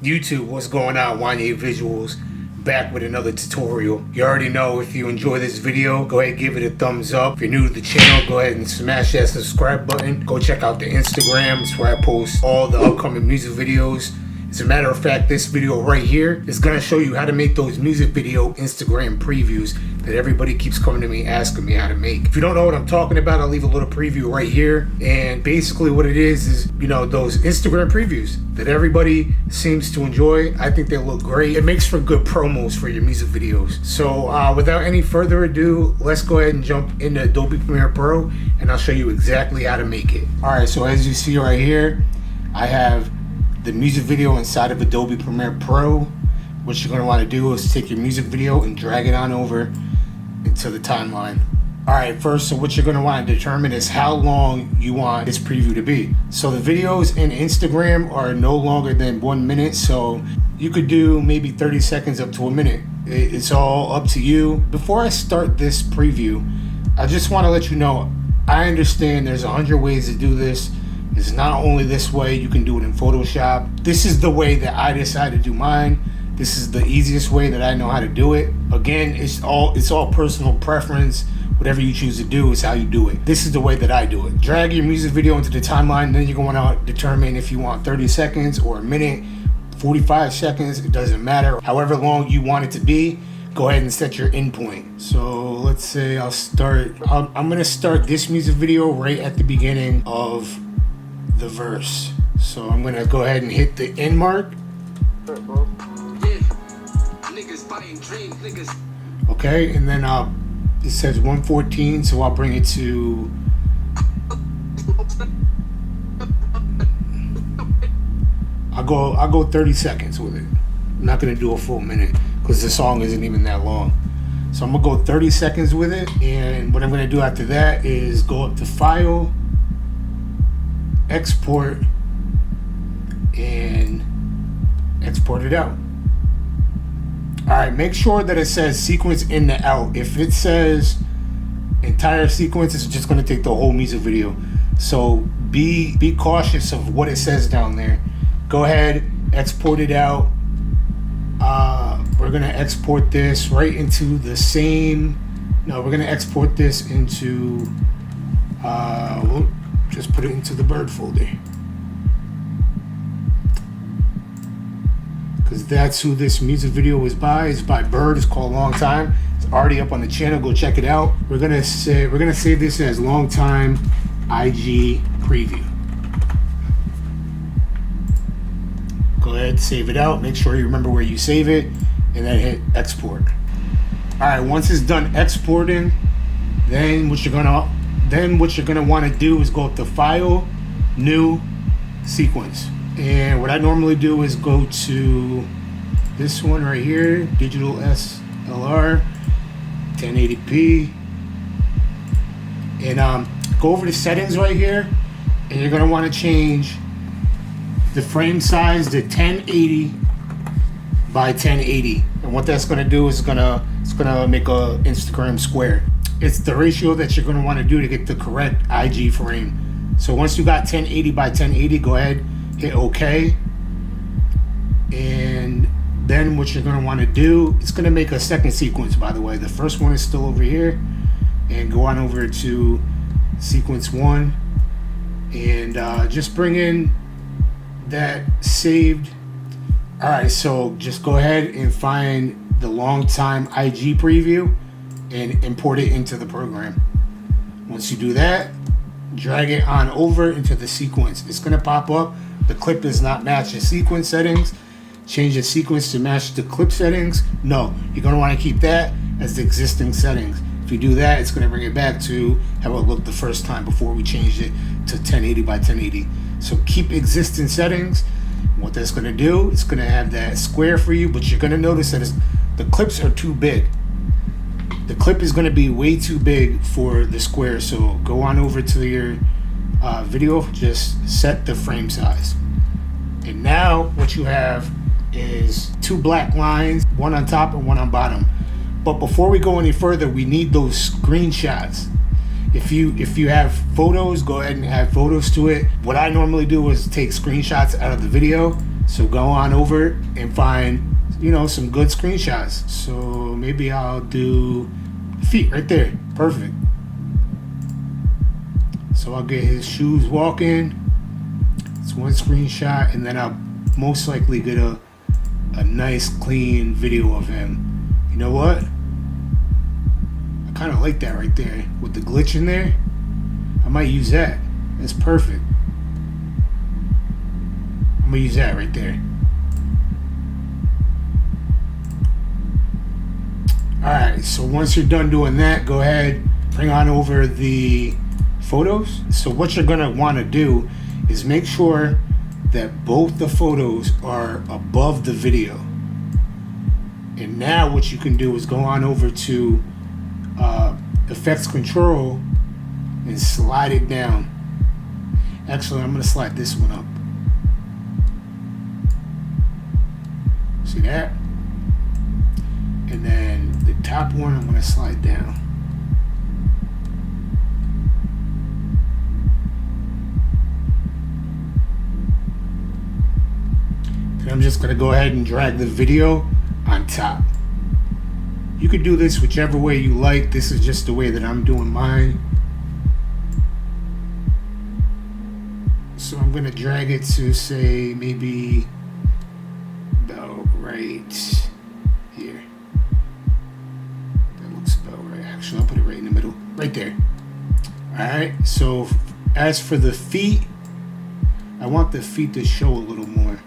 YouTube, what's going on? Wanye Visuals back with another tutorial. You already know, if you enjoy this video, go ahead and give it a thumbs up. If you're new to the channel, go ahead and smash that subscribe button. Go check out the Instagram. It's where I post all the upcoming music videos. As a matter of fact, this video right here is going to show you how to make those music video Instagram previews that everybody keeps coming to me asking me how to make. If you don't know what I'm talking about, I'll leave a little preview right here. And basically what it is, you know, those Instagram previews that everybody seems to enjoy. I think they look great. It makes for good promos for your music videos. So without any further ado, let's go ahead and jump into Adobe Premiere Pro and I'll show you exactly how to make it. All right, so as you see right here, I have the music video inside of Adobe Premiere Pro. What you're going to want to do is take your music video and drag it on over into the timeline. Alright, first, so what you're going to want to determine is how long you want this preview to be. So the videos in Instagram are no longer than 1 minute, so you could do maybe 30 seconds up to a minute. It's all up to you. Before I start this preview, I just want to let you know, I understand there's 100 ways to do this. It's not only this way, you can do it in Photoshop. This is the way that I decided to do mine. This is the easiest way that I know how to do it. Again, it's all personal preference. Whatever you choose to do is how you do it. This is the way that I do it. Drag your music video into the timeline, then you're going to determine if you want 30 seconds or a minute, 45 seconds, it doesn't matter. However long you want it to be, go ahead and set your endpoint. So let's say I'm gonna start this music video right at the beginning of the verse. So I'm gonna go ahead and hit the end mark. Okay, and then it says 114, so I'll bring it to I'll go 30 seconds with it. I'm not gonna do a full minute because the song isn't even that long. So I'm gonna go 30 seconds with it, and what I'm gonna do after that is go up to File, Export, and export it out. Alright, make sure that it says sequence in to out. If it says entire sequence, it's just going to take the whole music video. So be cautious of what it says down there. Go ahead, export it out. We're going to export this right into the same. No, we're going to export this into. We'll just put it into the Bird folder, because that's who this music video is by. It's by Bird. It's called Long Time. It's already up on the channel. Go check it out. We're gonna save this as Long Time IG Preview. Go ahead, save it out. Make sure you remember where you save it, and then hit export. All right, once it's done exporting, then what you're gonna want to do is go up to File, New, Sequence. And what I normally do is go to this one right here, Digital SLR, 1080p, and go over the settings right here, and you're gonna want to change the frame size to 1080 by 1080. And what that's gonna do is it's gonna make a Instagram square. It's the ratio that you're gonna want to do to get the correct IG frame. So once you got 1080 by 1080, go ahead, hit OK, and then what you're going to want to do, it's going to make a second sequence, by the way. The first one is still over here, and go on over to sequence 1, and just bring in that saved. Alright, so just go ahead and find the Long Time IG preview and import it into the program. Once you do that, drag it on over into the sequence. It's going to pop up. The clip does not match the sequence settings. Change the sequence to match the clip settings. No, you're going to want to keep that as the existing settings. If you do that, it's going to bring it back to how it looked the first time before we changed it to 1080 by 1080. So keep existing settings. What that's going to do, it's going to have that square for you, but you're going to notice that the clips are too big. The clip is going to be way too big for the square. So go on over to your video, just set the frame size, and now what you have is two black lines, one on top and one on bottom. But before we go any further, we need those screenshots. If you have photos, go ahead and add photos to it. What I normally do is take screenshots out of the video So go on over and find, you know, some good screenshots. So maybe I'll do feet right there. Perfect. So I'll get his shoes walking. It's one screenshot, and then I'll most likely get a nice clean video of him. You know what? I kind of like that right there with the glitch in there. I might use that. That's perfect. I'm gonna use that right there. Alright, so once you're done doing that, go ahead, bring on over the photos. So what you're gonna want to do is make sure that both the photos are above the video. And now what you can do is go on over to effects control and slide it down. Actually, I'm gonna slide this one up. See that? And then the top one I'm gonna slide down. And I'm just gonna go ahead and drag the video on top. You could do this whichever way you like. This is just the way that I'm doing mine. So I'm gonna drag it to, say, maybe about right here. That looks about right. Actually, I'll put it right in the middle, right there. Alright, so as for the feet, I want the feet to show a little more.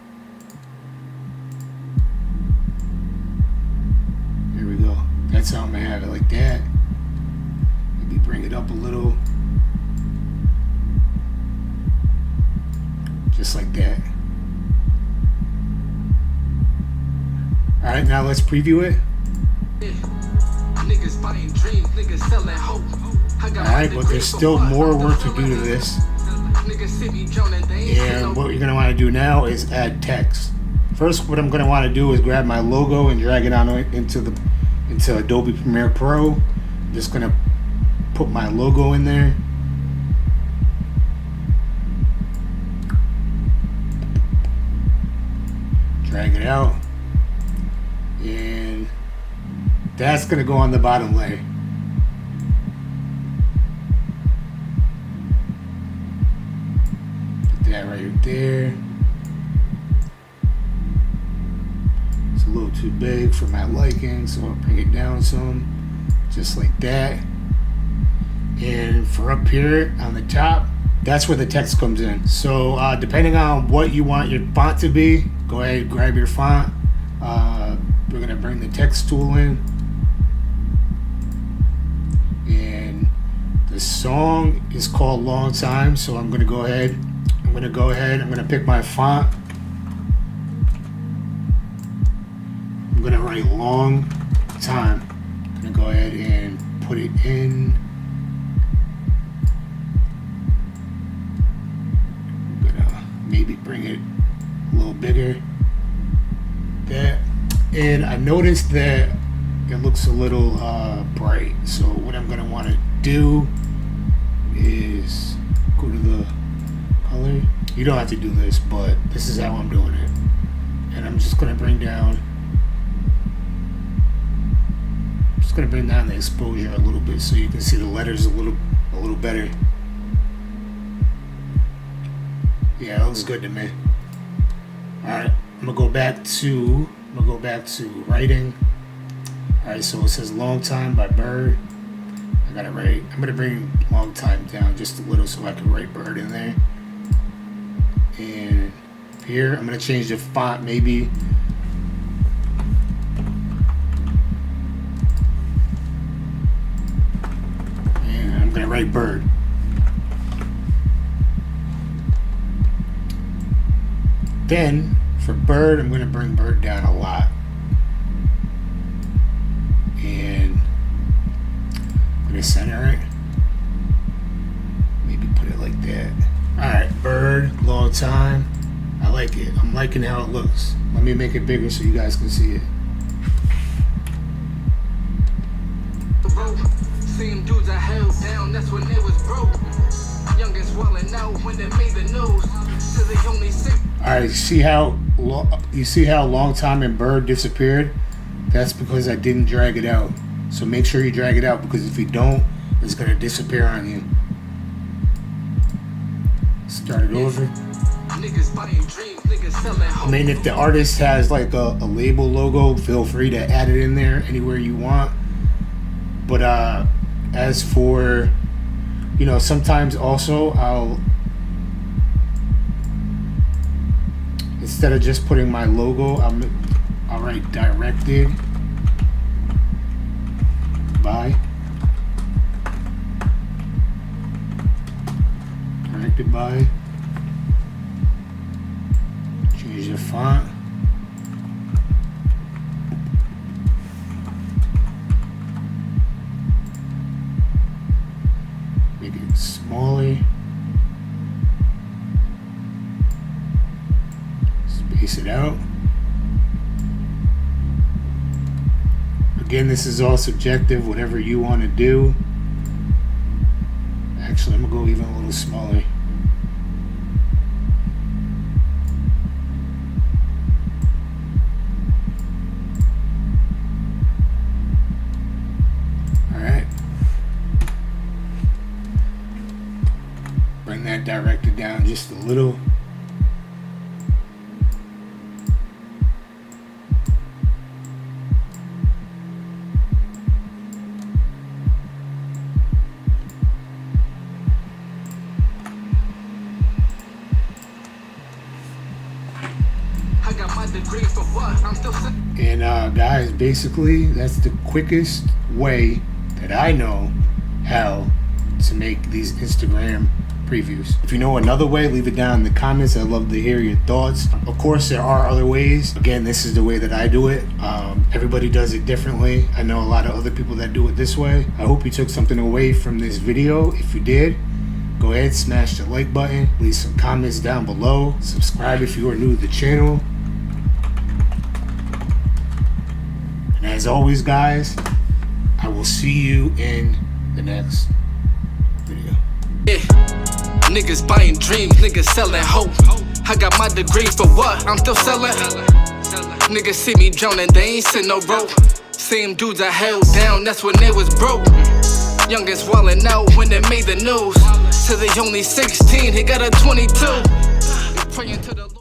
There we go. That's how I'm gonna have it, like that. Maybe bring it up a little. Just like that. Alright, now let's preview it. Alright, but there's still more work to do to this. And what you're going to want to do now is add text. First, what I'm going to want to do is grab my logo and drag it on into Adobe Premiere Pro. I'm just going to put my logo in there. Drag it out. And that's going to go on the bottom layer. Put that right there. It's a little too big for my liking, so I'll bring it down some. Just like that. And for up here on the top, that's where the text comes in. So depending on what you want your font to be, go ahead and grab your font. We're going to bring the text tool in. And the song is called Long Time, so I'm going to go ahead. I'm going to pick my font. I'm going to write Long Time. I'm going to go ahead and put it in. I'm going to maybe bring it a little bigger. That. And I noticed that it looks a little bright. So what I'm going to want to do is go to the color. You don't have to do this, but this is how I'm doing it. And I'm just going to bring down the exposure a little bit so you can see the letters a little better. Yeah, it looks good to me. Alright, I'm gonna go back to writing. Alright, so it says Long Time by Bird. I gotta write. I'm gonna bring Long Time down just a little so I can write Bird in there. And here I'm gonna change the font maybe. And I'm gonna write Bird. Then for Bird, I'm going to bring Bird down a lot. And I'm going to center it. Maybe put it like that. Alright, Bird, Long Time. I like it. I'm liking how it looks. Let me make it bigger so you guys can see it. Same dudes I held down, that's when they was broke. Younger Youngest walling out when they made the news. So they only sick. All right, you see how Long Time and Bird disappeared? That's because I didn't drag it out. So make sure you drag it out, because if you don't, it's gonna disappear on you. Start it over. Niggas buying dreams, niggas selling hope. I mean, if the artist has like a label logo, feel free to add it in there anywhere you want. But as for, you know, sometimes also I'll, instead of just putting my logo, I'll write directed by. Directed by. Change the font. Make it smaller. Space it out. Again, this is all subjective, whatever you want to do. Actually, I'm gonna go even a little smaller. Alright. Bring that directed down just a little. And guys, basically that's the quickest way that I know how to make these Instagram previews. If you know another way, leave it down in the comments. I'd love to hear your thoughts. Of course, there are other ways. Again, this is the way that I do it. Everybody does it differently. I know a lot of other people that do it this way. I hope you took something away from this video. If you did, go ahead, smash the like button, leave some comments down below, subscribe if you are new to the channel. And as always, guys, I will see you in the next video. Yeah. Niggas buying dreams, niggas selling hope. I got my degree for what? I'm still selling. Niggas see me drowning, they ain't seen no rope. Same dudes I held down, that's when they was broke. Youngest walling out when they made the news. So they only 16, he got a 22. Praying to the